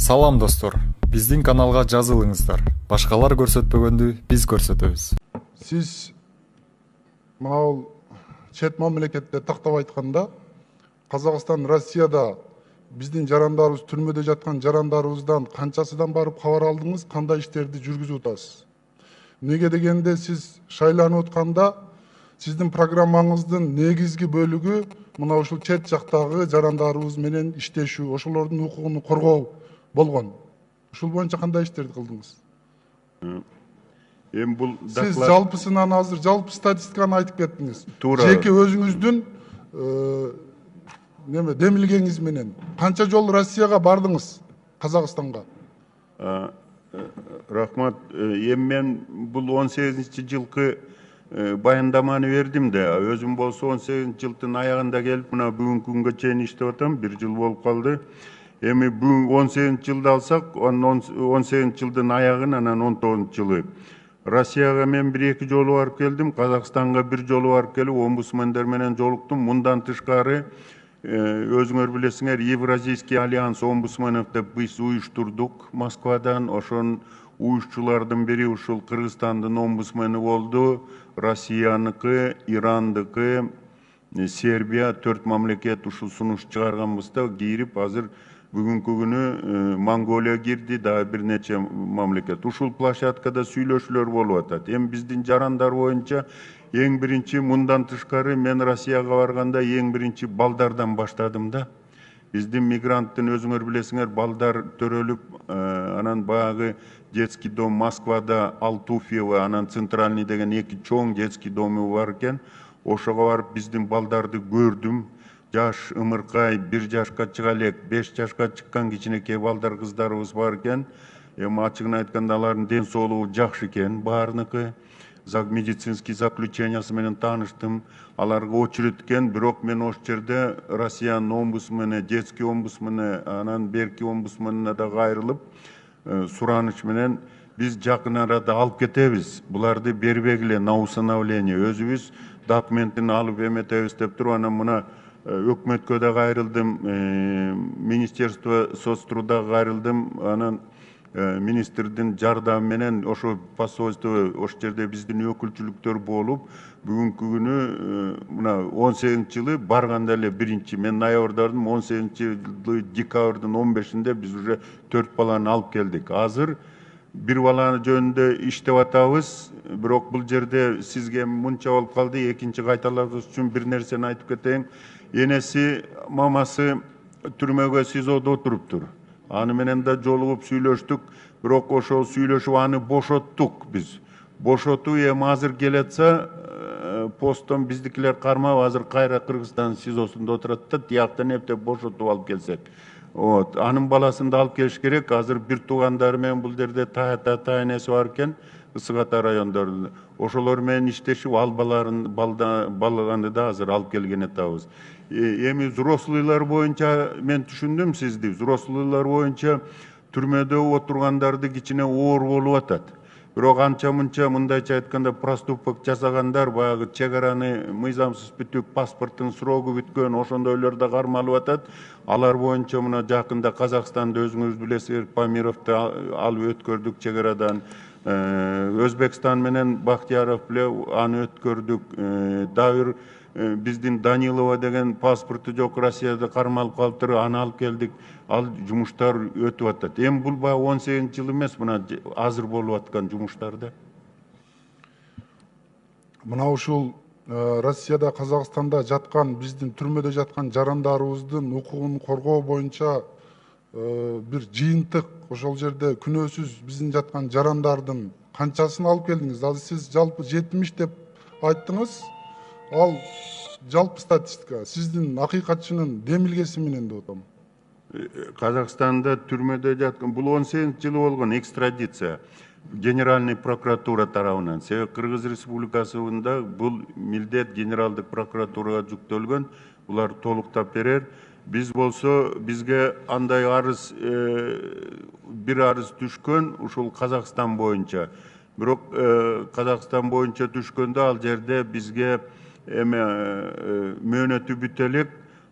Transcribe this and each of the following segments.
Салам достор, биздин каналга жазылыңыздар. Башкалар көрсөтпөгөндү биз көрсөтөбүз. Сиз мынау чет мамлекетте тактап айтканда Казакстан, Россияда биздин жарандарыбыз түрмөдө жаткан жарандарыбыздан канчасыдан барып кабар алдыңыз, кандай иштерди жүргүзүп атасыз? Неге дегенде сиз шайланып атканда сиздин программаңыздын негизги бөлүгү мына ушул чет жактагы жарандарыбыз менен иштешүү, ошолордун укугун коргоо болгон. Ушул боюнча кандай иштерди кылдыңыз? Эми бул Сиз жалпысынан азыр жалпы статистиканы айтып кеттиңиз. Жеке өзүңүздүн демилгеңиз менен канча жол Россияга бардыңыз, Казакстанга? Рахмат. Эми мен бул 18-жылкы баяндаманы бердим да, өзүм болсо 18-жылдын аягында келип, мына бүгүнкү күнгө чейин иштеп атам, 1 жыл болуп калды. Эми бүгүн 18-жылды алсак, 18-жылдын аягын, анан 19-жылы. Россияга мен 1-2 жолу барып келдим, Казакстанга 1 жолу барып келип, омбудсмендер менен жолуктум. Мындан тышкары өзүңөр билесиңер, Евразийский альянс омбудсменов деп биз уюштурдук Москвадан. Ошон уюшчулардын бири ушул Кыргызстандын омбудсмени болду. Россияныкы, Ирандыкы, Сербия 4 мамлекет ушул сунуш чыгарганбызда кирип, азыр бүгүнкү күнү Монголия кирди, дагы бир нече мамлекет. Ушул площадкада сүйлөшүүлөр болуп атат. Эми биздин жарандар боюнча эң биринчи, мындан тышкары мен Россияга барганда эң биринчи балдардан баштадым да. Биздин мигранттын, өзүңөр билесиңер, балдар төрөлүп, анан баягы детский дом Москвада Алтуфьево, анан Центральный деген 2 чоң детский дому бар экен. Ошого барып биздин балдарды көрдүм. Жаш ымыркай, 1 жашка чыга элек, 5 жашка чыккан кичинекей балдар, кыздарыбыз бар экен. Эми ачыгын айтканда алардын ден соолугу жакшы экен, баарыныкы. Медицинский заключениясы менен тааныштым. Аларга очередь экен, бирок мен ошол жерде Россиянын омбудсмени, детский омбудсмени, анан берки омбудсменине да кайрылып, сураныч менен биз жакын арада алып кетебиз. Буларды бербегиле на усыновление. Өзүбүз документин алып эметебиз деп туруп, анан мына өкмөткө да кайрылдым, министерство соцтруда кайрылдым, анан министрдин жардамы менен ошо посольство, ошол жерде биздин өкүлчүлүктөр болуп, бүгүнкү күнү мына 18-жылы барганда эле биринчи, мен ноябрда бардым, 18-жылы декабрдын 15-inde биз уже 4 баланы алып келдик. Азыр 1 баланы жөнүндө иштеп атабыз, бирок бул жерде сизге мынча болуп калды, экинчи кайталабыз үчүн бир нерсени айтып кетейин. Энеси, мамасы түрмөгө СИЗОдо отуруптур. Аны менен да жолугуп сүйлөштүк, бирок ошол сүйлөшүп аны бошоттук биз. Бошотуу эми азыр келатса, посттон биздикилер кармап, азыр кайра Кыргызстан СИЗОсунда отурат да, тияктан эптеп бошотуп алып келсек. Анын баласын да алып келиш керек. Азыр бир туугандары менен бул жерде тайнеси бар экен, Ысык Ата райондорунда. Ошолор менен иштешип, ал баланы да азыр алып келген атабыз. Эми взрослыйлар боюнча мен түшүндүм сизди. Взрослыйлар боюнча түрмөдө отургандарды кичине оор болуп атат. Бирок анча-мынча, мындайча айтканда, проступок жасагандар, баягы чегараны мыйзамсыз бүтүп, паспорттун срогу бүткөн, ошондойлор да кармалып атат. Алар боюнча мына жакында Казакстанда өзүңүз билесиңер, Памировду алып өткөрдүк чегарадан. Өзбекстан менен Бактияров биле аны өткөрдүк. Дагы биздин Данилова деген паспорту жок, Россияда кармалып калыптыр, аны алып келдик. Ал жумуштар өтүп атат. Эми бул баягы 18-жыл эмес, мына азыр болуп аткан жумуштарда. Мына ушул Россияда, Казакстанда жаткан, биздин түрмөдө жаткан жарандарыбыздын укугун коргоо боюнча бир жыйынтык, ошол жерде күнөөсүз биздин жаткан жарандардын канчасын алып келдиңиз? Азыр сиз жалпы 70 деп айттыңыз. Ал жалпы статистика, сиздин акыйкатчынын демилгеси менен деп атам. Казакстанда түрмөдө жаткан, бул 18-жылы болгон экстрадиция. Генеральный прокуратура тарабынан. Себеби Кыргыз Республикасында бул милдет генералдык прокуратурага жүктөлгөн. Булар толуктап берер. Биз болсо, бизге андай арыз, бир арыз түшкөн, ушул Казакстан боюнча. Бирок Казакстан боюнча түшкөндө ал жерде бизге мөөнөтү бүтө элек,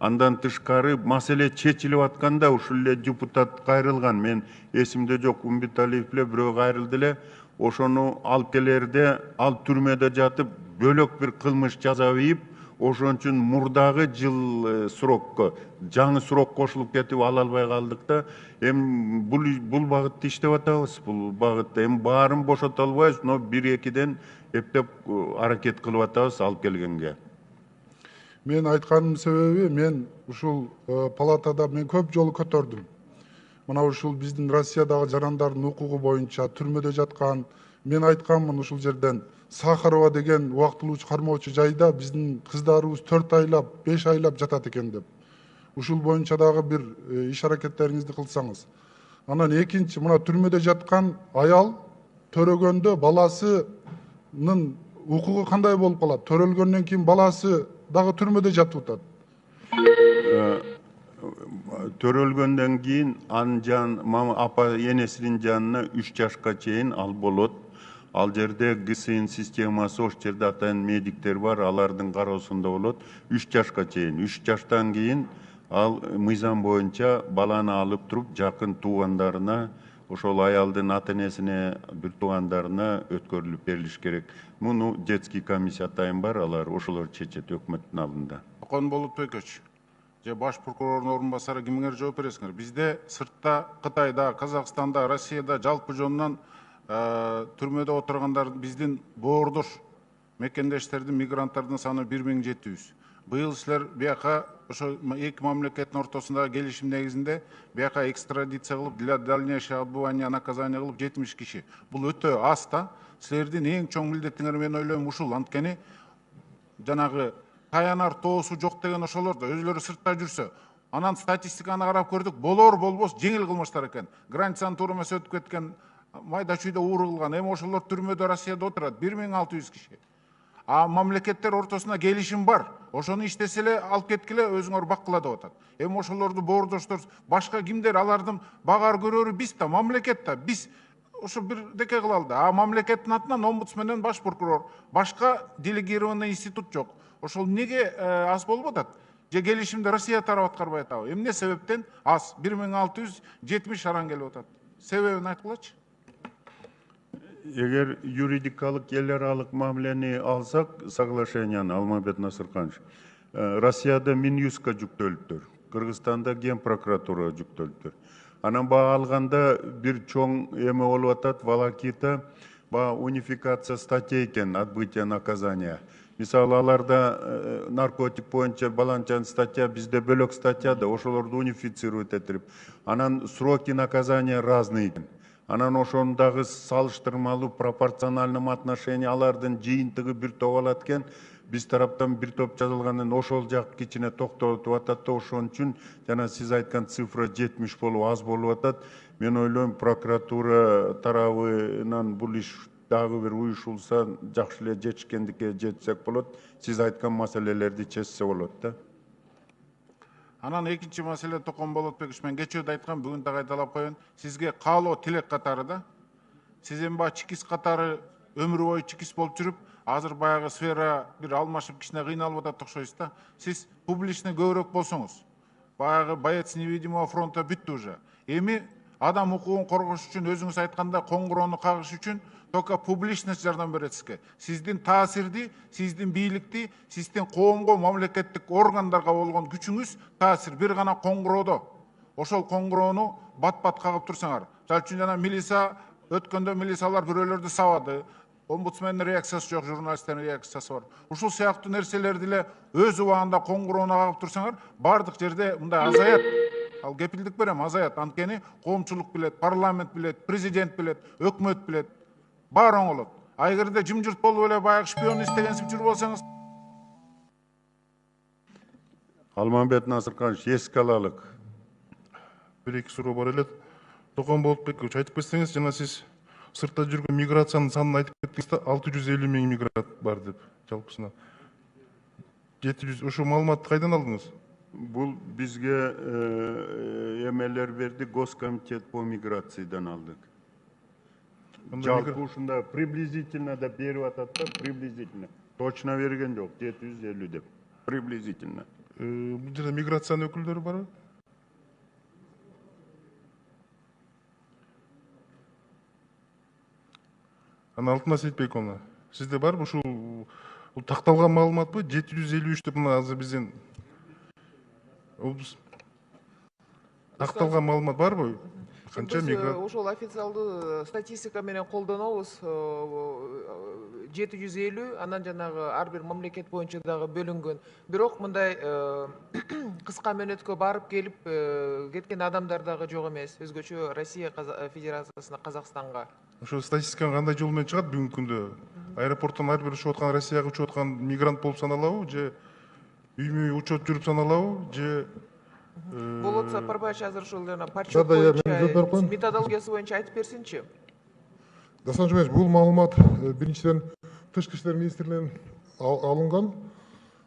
Андан тышкары маселе чечилип атканда ушул эле депутат кайрылган. Мен эсимде жок, Умбеталиев эле бирөө кайрылды эле. Ошону алып келерде, ал түрмөдө жатып, бөлөк бир кылмыш жаза ийип, ошон үчүн мурдагы жыл срокко жаңы срок кошулуп кетип ала албай калдык да. Эми бул багытта иштеп атабыз. Бул багытта эми баарын бошото албайбыз, но 1-2ден эптеп аракет кылып атабыз алып келгенге. Мен айтканымдын себеби, мен ушул палатада мен көп жолу көтөрдүм. Мына ушул биздин Россиядагы жарандардын укугу боюнча түрмөдө жаткан, мен айтканмын ушул жерден Сахарова деген убактылуу кармоочу жайда биздин кыздарыбыз 4 айлап, 5 айлап жатат экен деп. Ушул боюнча дагы бир иш аракеттериңизди кылсаңыз. Анан экинчи, мына түрмөдө жаткан аял төрөгөндө баласынын укугу кандай болуп калат? Төрөлгөндөн кийин баласы дагы түрмөдө жатып атат. Төрөлгөндөн кийин анын апа энесинин жанына 3 жашка чейин ал болот. Ал жерде ГСИН системасы, ошол жерде атайын медиктер бар, алардын кароосунда болот. 3 жашка чейин. 3 жаштан кийин ал мыйзам боюнча баланы алып туруп жакын туугандарына, ошол аялдын ата энесине, бир туугандарына өткөрүлүп берилиш керек. Муну детский комиссия атайын бар, алар ошолор чечет өкмөттүн алдында. Окон Болотбекович же баш прокурордун орун басары кимиңер жооп бересиңер? Бизде сыртта, Кытайда, Казакстанда, Россияда жалпы жонунан түрмөдө отургандар биздин боордош мекендештердин, мигранттардын саны 1700. Быйыл силер бияка ошо эки мамлекеттин ортосундагы келишим негизинде бияка экстрадиция кылып, для дальнейшего отбывания наказания кылып 70 киши. Бул өтө аз да. Силердин эң чоң милдетиңер мен ойлойм ушул. Анткени жанагы таянар тоосу жок деген ошолор да өзүлөрү сыртта жүрсө, анан статистиканы карап көрдүк, болор болбос жеңил кылмыштар экен. Границаны туура эмес өтүп кеткен, майда чүйдө ууру кылган. Эми ошолор түрмөдө Россияда отурат 1600 киши. А мамлекеттер ортосунда келишим бар. Ошону иштесе эле алып кеткиле, өзүңөр баккыла деп атат. Эми ошолорду боордоштор башка кимдер, алардын багар көрөрү биз да, мамлекет да. Биз ошо бирдеке кылалы да. А мамлекеттин атынан омбудсменен баш прокурор, башка делегированный институт жок. Ошол неге аз болуп атат? Же келишимди Россия тарап аткарбай атабы? Эмне себептен аз 1670 шаран келип атат? Себебин айткылачы. Эгер юридикалык эл аралык мамилени алсак, соглашенияны, Алмамбет Насырканович, Россияда Минюстка жүктөлүптүр, Кыргызстанда Ген прокуратурага жүктөлүптүр. Анан баа алганда бир чоң эме болуп атат, волокита, унификация статей экен, отбытие наказания. Мисалы, аларда наркотик боюнча баланчан статья, бизде бөлөк статья да, ошолорду унифицировать этирип. Анан сроки наказания разные экен. Анан ошондагы салыштырмалуу пропорциональном отношении алардын жыйынтыгы бир топ алат экен. Биз тараптан бир топ жазылганын ошол жак кичине токтотуп атат да, ошон үчүн жана сиз айткан цифра 70 болуп аз болуп атат. Мен ойлойм, прокуратура тарабынан бул иш дагы бир уюшулса, жакшы эле жетишкендикке жетсек болот. Сиз айткан маселелерди чечсе болот да. Анан экинчи маселе, Токон Болотбекович, мен кечөөдө айткам, бүгүн да кайталап коеюн. Сизге каалоо тилек катары да. Сиз эми баягы чикис катары өмүр бою чикис болуп жүрүп, азыр баягы сфера бир алмашып кичине кыйналып атат окшойсуз да. Сиз публичный көбүрөөк болсоңуз, баягы боец невидимого фронта бүттү уже. Эми адам укугун коргош үчүн, өзүңүз айтканда, коңгуроону кагыш үчүн только публичность жардам берет сизге. Сиздин таасирди, сиздин бийликти, сиздин коомго, мамлекеттик органдарга болгон күчүңүз таасир бир гана коңгуроодо. Ошол коңгуроону бат-бат кагып турсаңар. Мисалы үчүн жана милиция өткөндө милициялар бирөөлөрдү сабады. Омбудсмендин реакциясы жок, журналисттердин реакциясы бар. Ушул сыяктуу нерселерди эле өз убагында коңгуроону кагып турсаңар, бардык жерде мындай азаят. Ал кепилдик берем, азаят. Анткени коомчулук билет, парламент билет, президент билет, өкмөт билет. Бар оңолот. А эгерде жымжырт болуп эле баягы шпион истегенсип жүрүп болсоңуз. Алмамбет Насырканович, эске алалык. Бир-эки суроо бар эле. Токон Болотбекович, айтып кетсеңиз, жана сиз сыртта жүргөн миграциянын санын айтып кеттиңиз да, 650 миң мигрант бар деп, жалпысына. 700, ошо маалыматты кайдан алдыңыз? Бул бизге эмелер берди, Госкомитет по миграциядан алдык. Жалпы ушунда приблизительно да берип атат да, приблизительно. Точно берген жок, 750 деп. Приблизительно. Бул жерде миграциянын өкүлдөрү барбы? Ана Алтынай Сейитбековна, сизде барбы ушул бул такталган маалыматпы? 753 деп мына азыр бизден такталган маалымат барбы? Канча Біз мигрант? ошол официалдуу статистика менен колдонобуз. 750, анан жанагы ар бир мамлекет боюнча дагы бөлүнгөн. Бирок мындай кыска мөөнөткө барып келип кеткен адамдар дагы жок эмес. Өзгөчө Россия Федерациясына, Казакстанга. Ошо статистиканы кандай жол менен чыгат бүгүнкү күндө? Аэропорттон ар бир учуп аткан, Россияга учуп аткан мигрант болуп саналабы, же үймө учет жүрүп саналабы, же Болот Сапарбаевич азыр ушул жана Да, подсчет да, я боюнча берип коеюн. методологиясы боюнча айтып берсинчи. Дасан Жумаевич, бул маалымат биринчиден Тышкы иштер министрлигинен алынган.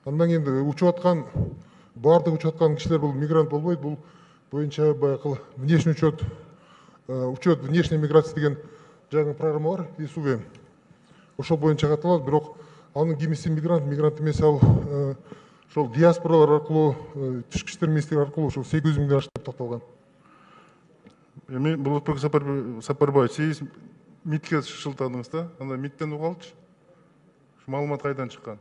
Андан кийин учуп аткан, баардык учуп аткан кишилер бул мигрант болбойт. Бул боюнча баягы внешний учет, учет внешней миграции деген жаңы программа бар, ИСУГ. Ошол боюнча каталат, бирок анын кимиси мигрант, мигрант эмес, ал ошол диаспоралар аркылуу, Тышкы иштер министрлиги аркылуу ошол 800 миңден ашты деп такталган. эми Болотбек Сапарбаевич, сиз МИДке шылтадыңыз да? Анда МИДтен угалычы. Ушу маалымат кайдан чыккан?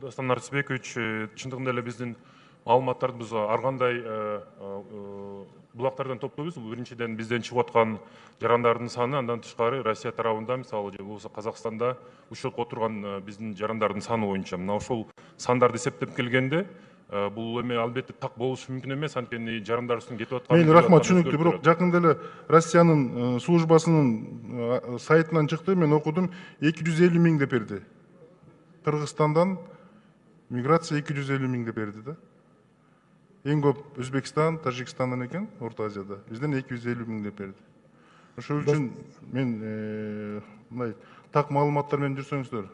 Дастан Нарсбекович, чындыгында эле биздин маалыматтарды биз ар кандай булактардан топтойбуз. Биринчиден бизден чыгып аткан жарандардын саны, андан тышкары Россия тарабында, мисалы же болбосо Казакстанда учетко отурган биздин жарандардын саны боюнча. Мына ошол сандарды эсептеп келгенде бул эми албетте так болушу мүмкүн эмес, анткени жарандарыбыздын кетип аткан. Мейли, рахмат, түшүнүктүү. Бирок жакында эле Россиянын службасынын сайтынан чыкты, мен окудум, 250 миң деп берди. Кыргызстандан миграция 250 миң деп берди да. Эң көп Өзбекстан, Тажикстандан экен, Орто Азияда. Бизден 250 миң деп берди. Ошол үчүн мен мындай так маалыматтар менен жүрсөңүздөр.